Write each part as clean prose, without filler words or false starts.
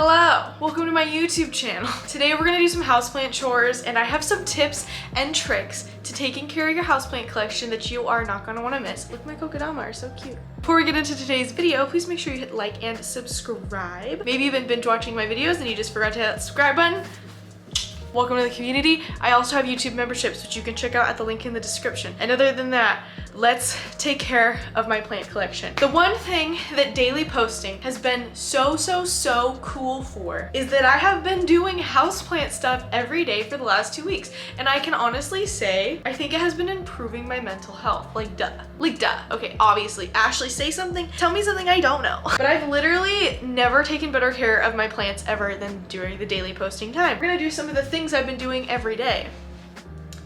Hello, welcome to my YouTube channel. Today we're gonna do some houseplant chores and I have some tips and tricks to taking care of your houseplant collection that you are not gonna wanna miss. Look, my kokedama are so cute. Before we get into today's video, please make sure you hit like and subscribe. Maybe you've been binge watching my videos and you just forgot to hit that subscribe button. Welcome to the community. I also have YouTube memberships, which you can check out at the link in the description. And other than that, let's take care of my plant collection. The one thing that daily posting has been so cool for is that I have been doing houseplant stuff every day for the last 2 weeks. And I can honestly say, I think it has been improving my mental health. Like duh. Okay, obviously. Ashley, say something. Tell me something I don't know. But I've literally never taken better care of my plants ever than during the daily posting time. We're gonna do some of the things I've been doing every day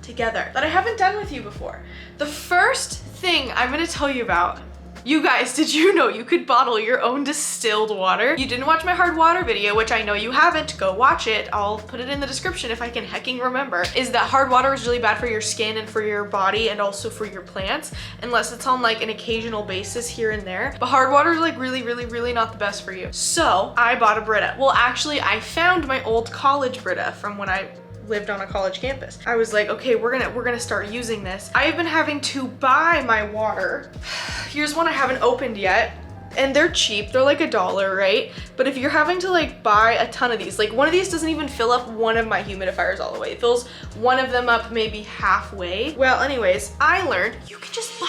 together that I haven't done with you before. The first thing I'm gonna tell you about, you guys, did you know you could bottle your own distilled water? You didn't watch my hard water video, which I know you haven't, go watch it. I'll put it in the description if I can hecking remember. Is that hard water is really bad for your skin and for your body and also for your plants, unless it's on like an occasional basis here and there. But hard water is like really not the best for you. So I bought a Brita. Well, actually I found my old college Brita from when I lived on a college campus. I was like, okay, we're gonna start using this. I have been having to buy my water. Here's one I haven't opened yet. And they're cheap, they're like $1, right? But if you're having to like buy a ton of these, like one of these doesn't even fill up one of my humidifiers all the way. It fills one of them up maybe halfway. Well, anyways, I learned you can just buy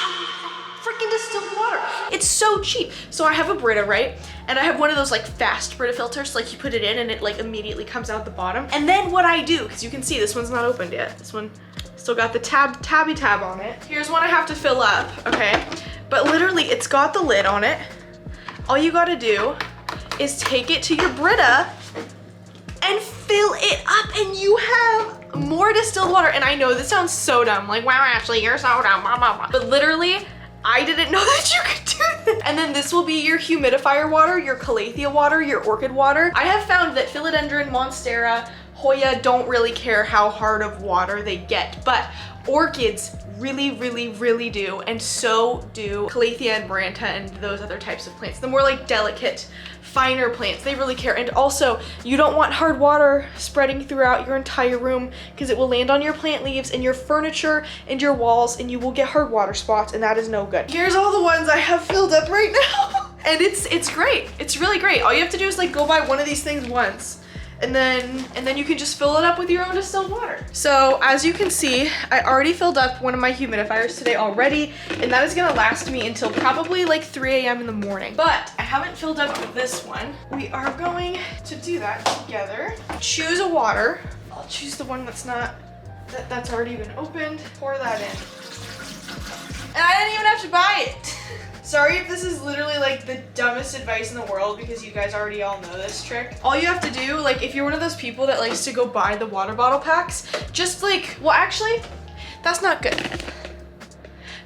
freaking distilled water. It's so cheap. So I have a Brita, right? And I have one of those like fast Brita filters, like you put it in and it like immediately comes out the bottom. And then what I do, because you can see this one's not opened yet. This one still got the tabby tab on it. Here's one I have to fill up, okay? But literally it's got the lid on it. All you gotta do is take it to your Brita and fill it up and you have more distilled water. And I know this sounds so dumb, like, wow, Ashley, you're so dumb, blah, blah, blah. But literally, I didn't know that you could do this. And then this will be your humidifier water, your calathea water, your orchid water. I have found that Philodendron, Monstera, Hoya don't really care how hard of water they get, but orchids really do, and so do calathea and maranta and those other types of plants. The more like delicate, finer plants, they really care. And also, you don't want hard water spreading throughout your entire room because it will land on your plant leaves and your furniture and your walls and you will get hard water spots, and that is no good. Here's all the ones I have filled up right now. And it's great. It's really great. All you have to do is like go buy one of these things once. And then you can just fill it up with your own distilled water. So as you can see, I already filled up one of my humidifiers today already, and that is gonna last me until probably like 3 a.m. in the morning. But I haven't filled up this one. We are going to do that together. Choose a water. I'll choose the one that's already been opened. Pour that in. And I didn't even have to buy it. Sorry if this is literally like the dumbest advice in the world because you guys already all know this trick. All you have to do, like if you're one of those people that likes to go buy the water bottle packs, just like, well actually, that's not good.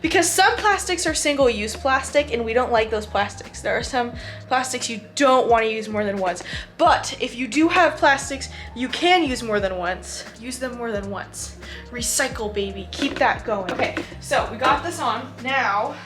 Because some plastics are single-use plastic and we don't like those plastics. There are some plastics you don't want to use more than once. But if you do have plastics you can use more than once, use them more than once. Recycle, baby, keep that going. Okay, so we got this on now.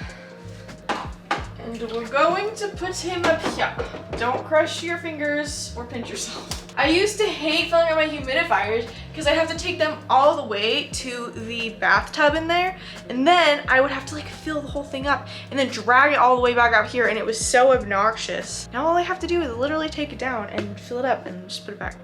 And we're going to put him up here. Don't crush your fingers or pinch yourself. I used to hate filling up my humidifiers because I have to take them all the way to the bathtub in there. And then I would have to like fill the whole thing up and then drag it all the way back out here. And it was so obnoxious. Now all I have to do is literally take it down and fill it up and just put it back.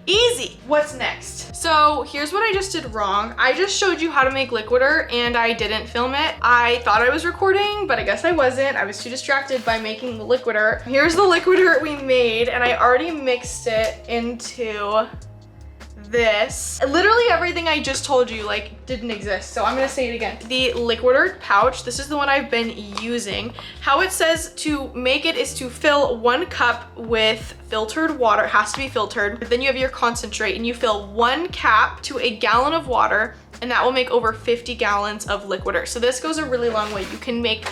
Easy. What's next? So here's what I just did wrong. I just showed you how to make liquider and I didn't film it. I thought I was recording, but I guess I wasn't. I was too distracted by making the liquider. Here's the liquider we made and I already mixed it into this. Literally everything I just told you like didn't exist, so I'm gonna say it again. The liquider pouch, this is the one I've been using. How it says to make it is to fill 1 cup with filtered water. It has to be filtered. Then you have your concentrate and you fill 1 cap to a gallon of water, and that will make over 50 gallons of liquider. So this goes a really long way. You can make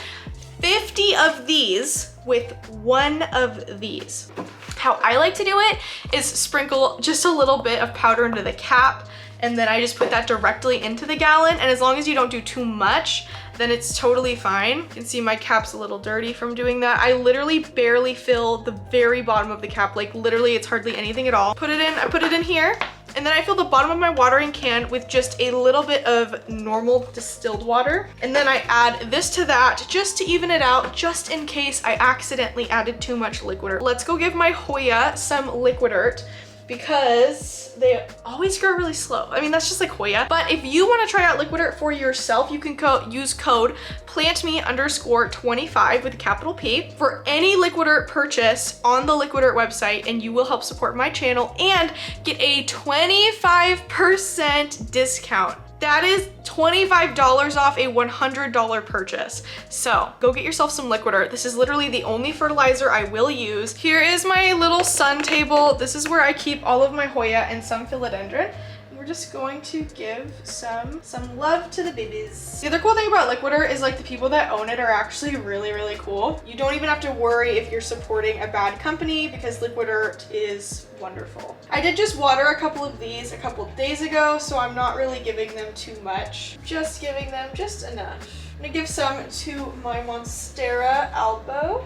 50 of these with 1 of these. How I like to do it is sprinkle just a little bit of powder into the cap, and then I just put that directly into the gallon. And as long as you don't do too much, then it's totally fine. You can see my cap's a little dirty from doing that. I literally barely fill the very bottom of the cap, like literally it's hardly anything at all. I put it in here. And then I fill the bottom of my watering can with just a little bit of normal distilled water. And then I add this to that just to even it out, just in case I accidentally added too much liquid dirt. Let's go give my Hoya some liquid dirt because they always grow really slow. I mean, that's just like Hoya. But if you want to try out liquid dirt for yourself, you can use code plantme_25 with a capital P for any liquid dirt purchase on the liquid dirt website, and you will help support my channel and get a 25% discount. That is $25 off a $100 purchase. So go get yourself some liquid dirt. This is literally the only fertilizer I will use. Here is my little sun table. This is where I keep all of my Hoya and some Philodendron. We're just going to give some love to the babies. The other cool thing about liquid dirt is like the people that own it are actually really, really cool. You don't even have to worry if you're supporting a bad company because liquid dirt is wonderful. I did just water a couple of these a couple of days ago, so I'm not really giving them too much. Just giving them just enough. I'm gonna give some to my Monstera albo.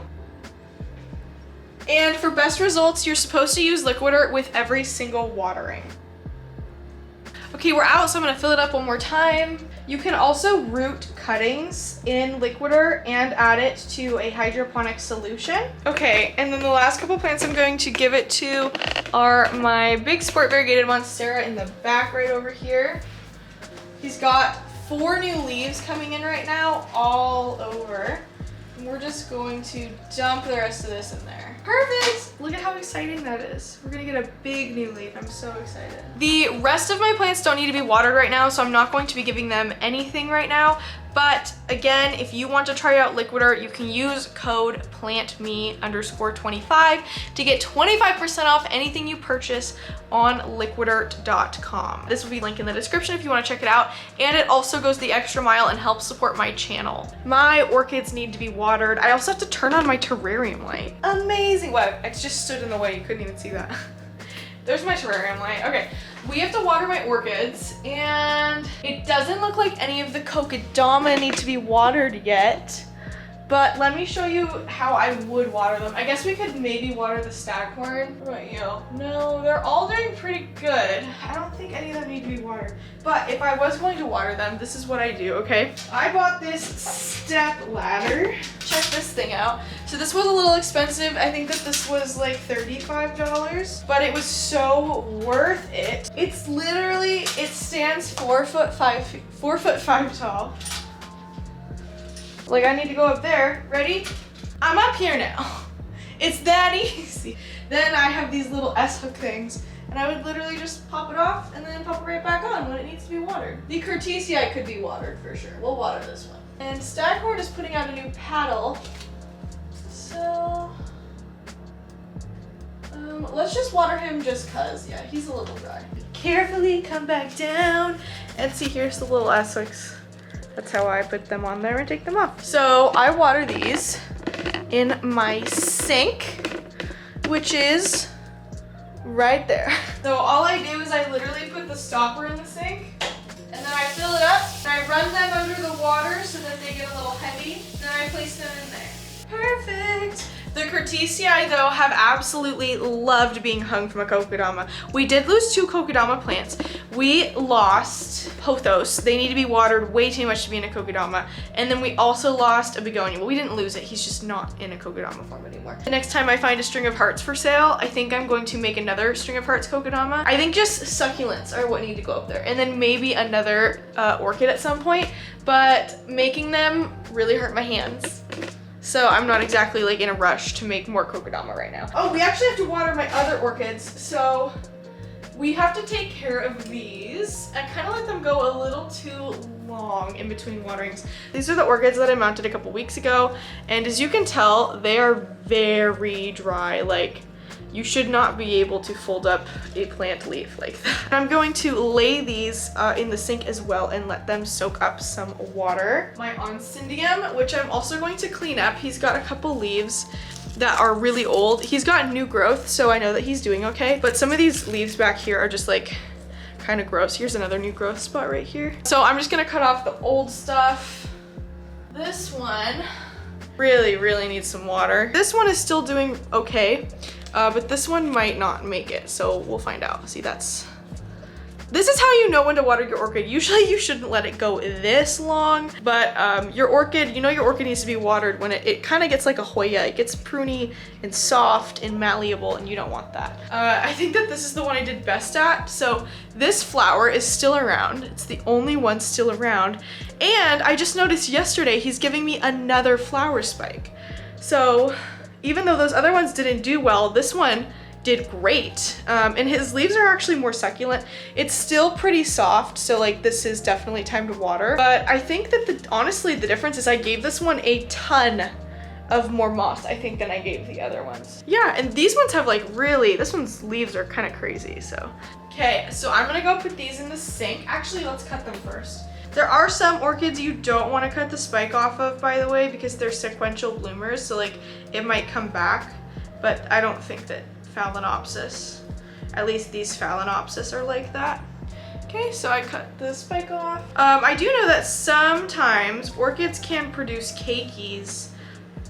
And for best results, you're supposed to use liquid dirt with every single watering. Okay, we're out, so I'm gonna fill it up one more time. You can also root cuttings in liquid dirt and add it to a hydroponic solution. Okay, and then the last couple plants I'm going to give it to are my big sport variegated Monstera in the back right over here. He's got 4 new leaves coming in right now, all over. And we're just going to dump the rest of this in there. Perfect! Look at how exciting that is. We're gonna get a big new leaf. I'm so excited. The rest of my plants don't need to be watered right now, so I'm not going to be giving them anything right now. But again, if you want to try out liquid dirt, you can use code plantme_25 to get 25% off anything you purchase on liquiddirt.com. This will be linked in the description if you want to check it out. And it also goes the extra mile and helps support my channel. My orchids need to be watered. I also have to turn on my terrarium light. Amazing. What? It just stood in the way. You couldn't even see that. There's my terrarium light. Okay, we have to water my orchids, and it doesn't look like any of the kokedama need to be watered yet, but let me show you how I would water them. I guess we could maybe water the staghorn. What about you? No, they're all doing pretty good. I don't think any of them need to be watered, but if I was going to water them, this is what I do, okay? I bought this step ladder. Check this thing out. So this was a little expensive. I think that this was like $35, but it was so worth it. It's literally, it stands 4 foot 5 tall. Like I need to go up there. Ready? I'm up here now. It's that easy. Then I have these little S-hook things, and I would literally just pop it off and then pop it right back on when it needs to be watered. The Curtisii could be watered for sure. We'll water this one. And Staghorn is putting out a new paddle. So, let's just water him just cause, yeah, he's a little dry. Carefully come back down, and see, here's the little S-hooks. That's how I put them on there and take them off. So I water these in my sink, which is right there. So all I do is I literally put the stopper in the sink, and then I fill it up, and I run them under the water so that they get a little heavy, and then I place them in there. Perfect. The Curtisii, though, have absolutely loved being hung from a kokedama. We did lose 2 kokedama plants. We lost pothos. They need to be watered way too much to be in a kokedama. And then we also lost a begonia. Well, we didn't lose it. He's just not in a kokedama form anymore. The next time I find a string of hearts for sale, I think I'm going to make another string of hearts kokedama. I think just succulents are what need to go up there. And then maybe another orchid at some point. But making them really hurt my hands. So I'm not exactly like in a rush to make more kokedama right now. Oh, we actually have to water my other orchids. So we have to take care of these. I kind of let them go a little too long in between waterings. These are the orchids that I mounted a couple weeks ago. And as you can tell, they are very dry. Like, you should not be able to fold up a plant leaf like that. I'm going to lay these in the sink as well and let them soak up some water. My Oncidium, which I'm also going to clean up. He's got a couple leaves that are really old. He's got new growth, so I know that he's doing okay. But some of these leaves back here are just like kind of gross. Here's another new growth spot right here. So I'm just gonna cut off the old stuff This one really needs some water. This one is still doing okay, but this one might not make it, so we'll find out. See, this is how you know when to water your orchid. Usually you shouldn't let it go this long, but your orchid, you know your orchid needs to be watered when it kind of gets like a Hoya. It gets pruny and soft and malleable, and you don't want that. I think that this is the one I did best at. So this flower is still around. It's the only one still around. And I just noticed yesterday he's giving me another flower spike. So even though those other ones didn't do well, this one did great. And his leaves are actually more succulent. It's still pretty soft, so like this is definitely time to water. But I think that honestly the difference is I gave this one a ton of more moss, I think, than I gave the other ones. Yeah, and these ones have like this one's leaves are kind of crazy, so. Okay, so I'm gonna go put these in the sink. Actually, let's cut them first. There are some orchids you don't want to cut the spike off of, by the way, because they're sequential bloomers, so like it might come back, but I don't think that Phalaenopsis, at least these Phalaenopsis are like that. Okay, so I cut the spike off. I do know that sometimes orchids can produce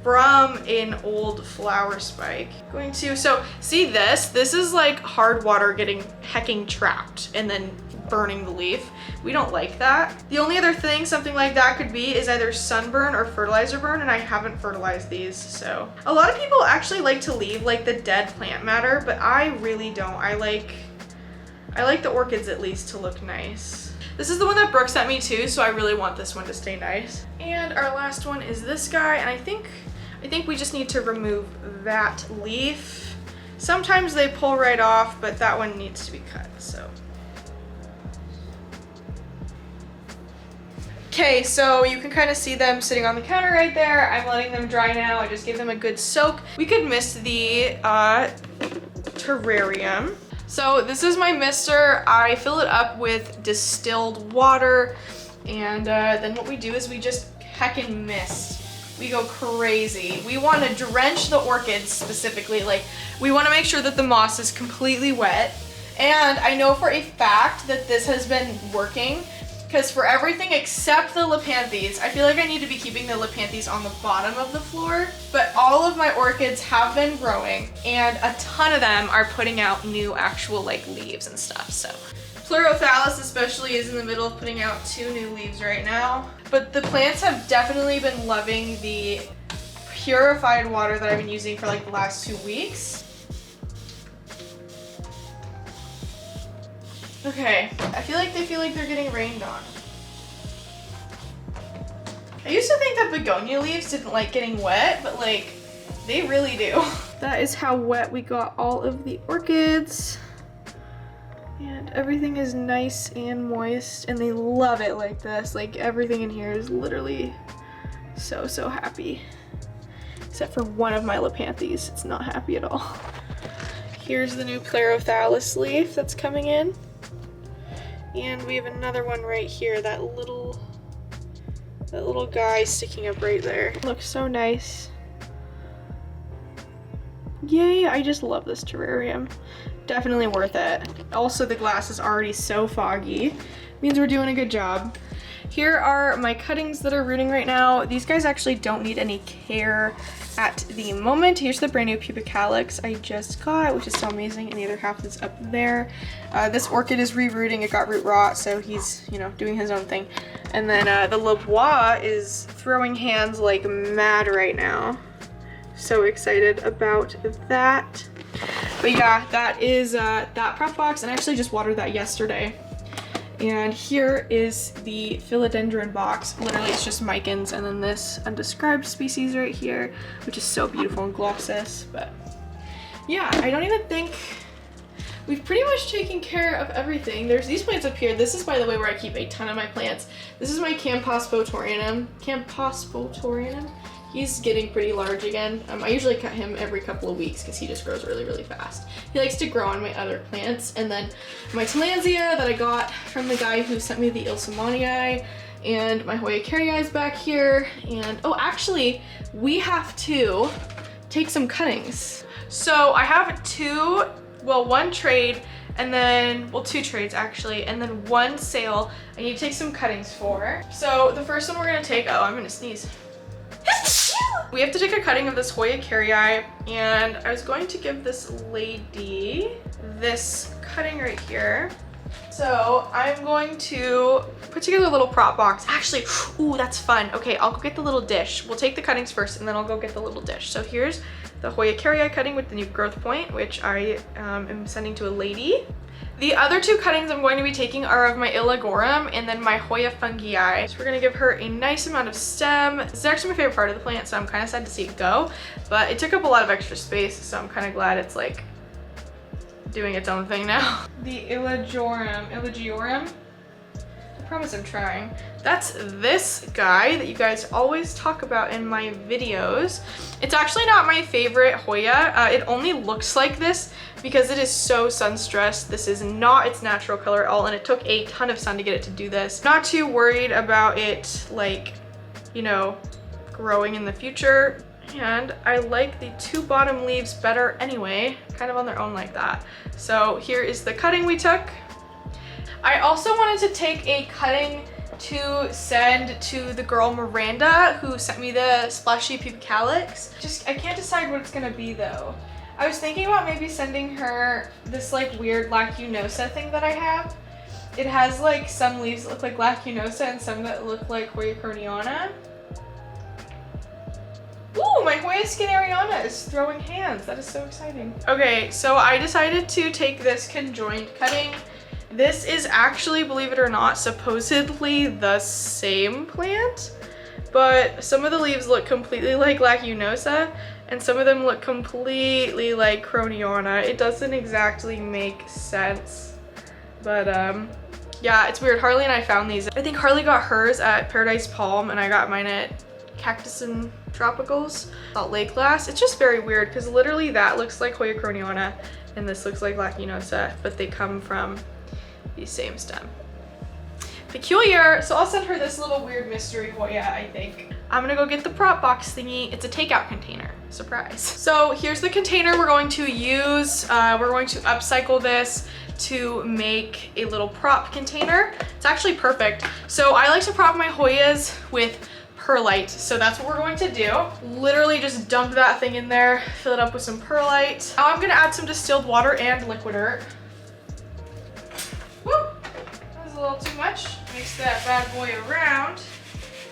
from an old flower spike. So see this is like hard water getting hecking trapped and then burning the leaf. We don't like that. The only other thing something like that could be is either sunburn or fertilizer burn, and I haven't fertilized these, so. A lot of people actually like to leave like the dead plant matter, but I really don't. I like the orchids at least to look nice. This is the one that Brooke sent me too, so I really want this one to stay nice. And our last one is this guy, and I think we just need to remove that leaf. Sometimes they pull right off, but that one needs to be cut, so. Okay, so you can kind of see them sitting on the counter right there. I'm letting them dry now. I just gave them a good soak. We could mist the terrarium. So this is my mister. I fill it up with distilled water, and then what we do is we just heckin' mist. We go crazy. We want to drench the orchids specifically. Like, we want to make sure that the moss is completely wet. And I know for a fact that this has been working, because for everything except the Lepanthes, I feel like I need to be keeping the Lepanthes on the bottom of the floor, but all of my orchids have been growing, and a ton of them are putting out new actual like leaves and stuff, so. Pleurothallus especially is in the middle of putting out 2 new leaves right now. But the plants have definitely been loving the purified water that I've been using for like the last 2 weeks. Okay, I feel like they're getting rained on. I used to think that begonia leaves didn't like getting wet, but like, they really do. That is how wet we got all of the orchids. And everything is nice and moist, and they love it like this. Like, everything in here is literally so happy. Except for one of my Lepanthes, it's not happy at all. Here's the new Pleurothallus leaf that's coming in. And we have another one right here, that little guy sticking up right there. Looks so nice. Yay, I just love this terrarium. Definitely worth it. Also, the glass is already so foggy. Means we're doing a good job. Here are my cuttings that are rooting right now. These guys actually don't need any care at the moment. Here's the brand new pubic calyx I just got, which is so amazing, and the other half is up there. This orchid is re-rooting. It got root rot, so he's, you know, doing his own thing. And then the Lebois is throwing hands like mad right now. So excited about that. But yeah, that is that prop box, and I actually just watered that yesterday. And here is the Philodendron box. Literally, it's just micans, and then this undescribed species right here, which is so beautiful and glossus. But yeah, I don't even think we've pretty much taken care of everything. There's these plants up here. This is, by the way, where I keep a ton of my plants. This is my Campospotorianum. He's getting pretty large again. I usually cut him every couple of weeks because he just grows really fast. He likes to grow on my other plants. And then my Tillandsia that I got from the guy who sent me the Ilsamanii, and my Hoya caryi is back here. And oh, actually, we have to take some cuttings. So I have one trade and then, well, 2 trays actually, and then 1 sale I need to take some cuttings for. So the first one we're gonna take, oh, I'm gonna sneeze. We have to take a cutting of this Hoya carrii, and I was going to give this lady this cutting right here. So I'm going to put together a little prop box. Actually, ooh, that's fun. Okay, I'll go get the little dish. We'll take the cuttings first, and then I'll go get the little dish. So here's the Hoya carrii cutting with the new growth point, which I am sending to a lady. The other 2 cuttings I'm going to be taking are of my Illagerum and then my Hoya fungii. So we're gonna give her a nice amount of stem. This is actually my favorite part of the plant, so I'm kind of sad to see it go, but it took up a lot of extra space, so I'm kind of glad it's like doing its own thing now. The Illagerum. I promise I'm trying. That's this guy that you guys always talk about in my videos. It's actually not my favorite Hoya. It only looks like this because it is so sun stressed. This is not its natural color at all, and it took a ton of sun to get it to do this. Not too worried about it, like, you know, growing in the future. And I like the 2 bottom leaves better anyway, kind of on their own like that. So here is the cutting we took. I also wanted to take a cutting to send to the girl Miranda who sent me the splashy pubic calyx. I can't decide what it's gonna be though. I was thinking about maybe sending her this like weird lacunosa thing that I have. It has like some leaves that look like lacunosa and some that look like Hoya corniana. Ooh, my Hoya skinneriana is throwing hands. That is so exciting. Okay, so I decided to take this conjoined cutting. This is actually, believe it or not, supposedly the same plant, but some of the leaves look completely like lacunosa and some of them look completely like corniana. It doesn't exactly make sense, but yeah, it's weird. Harley and I found these. I think Harley got hers at Paradise Palm and I got mine at Cactus and Tropicals, Salt Lake Glass. It's just very weird because literally that looks like Hoya corniana and this looks like lacunosa, but they come from the same stem. Peculiar. So I'll send her this little weird mystery Hoya, I think. I'm gonna go get the prop box thingy. It's a takeout container. Surprise. So here's the container we're going to use. We're going to upcycle this to make a little prop container. It's actually perfect. So I like to prop my Hoyas with perlite, so that's what we're going to do. Literally just dump that thing in there, fill it up with some perlite. Now I'm gonna add some distilled water and liquid earth. Woo! That was a little too much. Mix that bad boy around.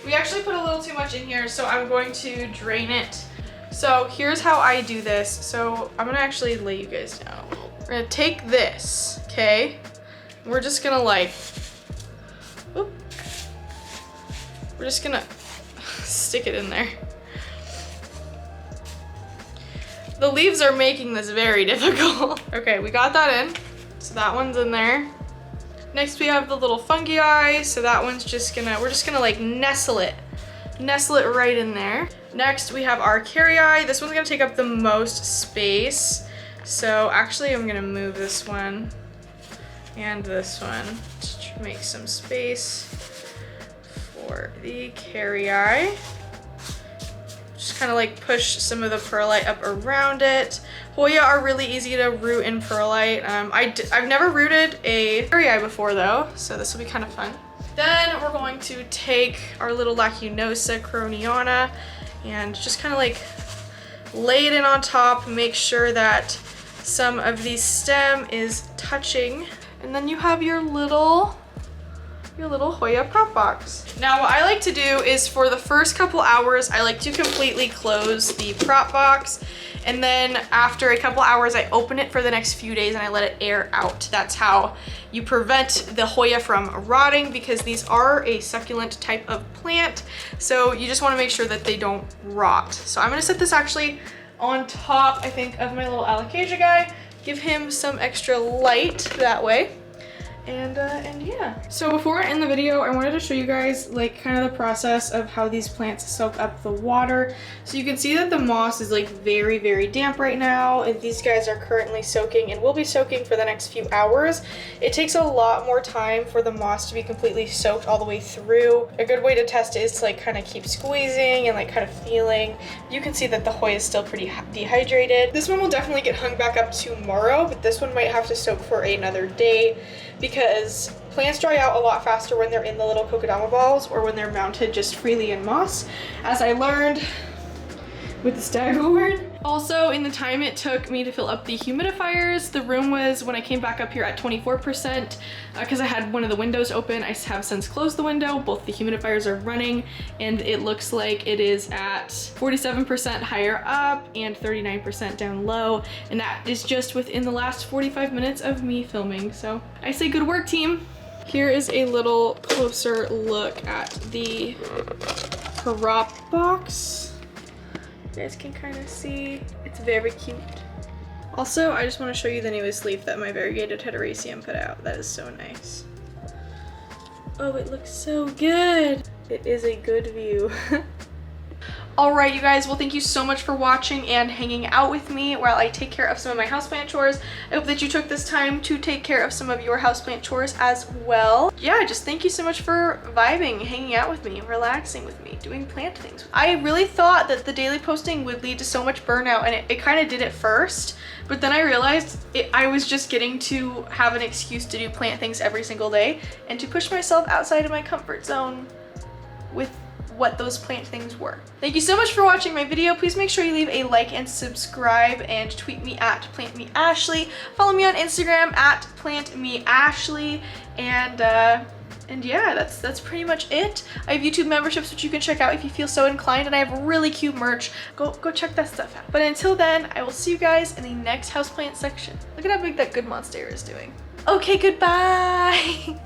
We actually put a little too much in here, so I'm going to drain it. So here's how I do this. So I'm gonna actually lay you guys down. We're gonna take this, okay? We're just gonna like, whoop. We're just gonna stick it in there. The leaves are making this very difficult. Okay, we got that in. So that one's in there. Next we have the little fungi. So that one's just gonna, we're just gonna like nestle it right in there. Next we have our carrii. This one's gonna take up the most space. So actually I'm gonna move this one and this one to make some space for the carrii. Just kind of like push some of the perlite up around it. Hoya are really easy to root in perlite. I've never rooted a carrii before though, so this will be kind of fun. Then we're going to take our little lacunosa corniana and just kind of like lay it in on top, make sure that some of the stem is touching, and then you have your little Hoya prop box. Now what I like to do is for the first couple hours, I like to completely close the prop box. And then after a couple hours, I open it for the next few days and I let it air out. That's how you prevent the Hoya from rotting, because these are a succulent type of plant. So you just wanna make sure that they don't rot. So I'm gonna set this actually on top, I think, of my little alocasia guy. Give him some extra light that way. And yeah. So before I end the video, I wanted to show you guys like kind of the process of how these plants soak up the water. So you can see that the moss is like very, very damp right now, and these guys are currently soaking and will be soaking for the next few hours. It takes a lot more time for the moss to be completely soaked all the way through. A good way to test it is to like kind of keep squeezing and like kind of feeling. You can see that the Hoya is still pretty dehydrated. This one will definitely get hung back up tomorrow, but this one might have to soak for another day because plants dry out a lot faster when they're in the little kokedama balls or when they're mounted just freely in moss, as I learned with the staghorn. Also, in the time it took me to fill up the humidifiers, the room was, when I came back up here, at 24%, because I had one of the windows open. I have since closed the window. Both the humidifiers are running, and it looks like it is at 47% higher up and 39% down low, and that is just within the last 45 minutes of me filming. So I say good work, team. Here is a little closer look at the prop box. You guys can kind of see it's very cute. Also, I just want to show you the newest leaf that my variegated heteracea put out. That is so nice. Oh, it looks so good. It is a good view. Alright, you guys, well, thank you so much for watching and hanging out with me while I take care of some of my houseplant chores. I hope that you took this time to take care of some of your houseplant chores as well. Yeah, just thank you so much for vibing, hanging out with me, relaxing with me, doing plant things. I really thought that the daily posting would lead to so much burnout, and it kind of did at first, but then I realized I was just getting to have an excuse to do plant things every single day and to push myself outside of my comfort zone with what those plant things were. Thank you so much for watching my video. Please make sure you leave a like and subscribe, and tweet me at plantmeashley. Follow me on Instagram at plantmeashley, and yeah, that's pretty much it. I have YouTube memberships which you can check out if you feel so inclined, and I have really cute merch. Go check that stuff out. But until then, I will see you guys in the next houseplant section. Look at how big that good monstera is doing. Okay, goodbye.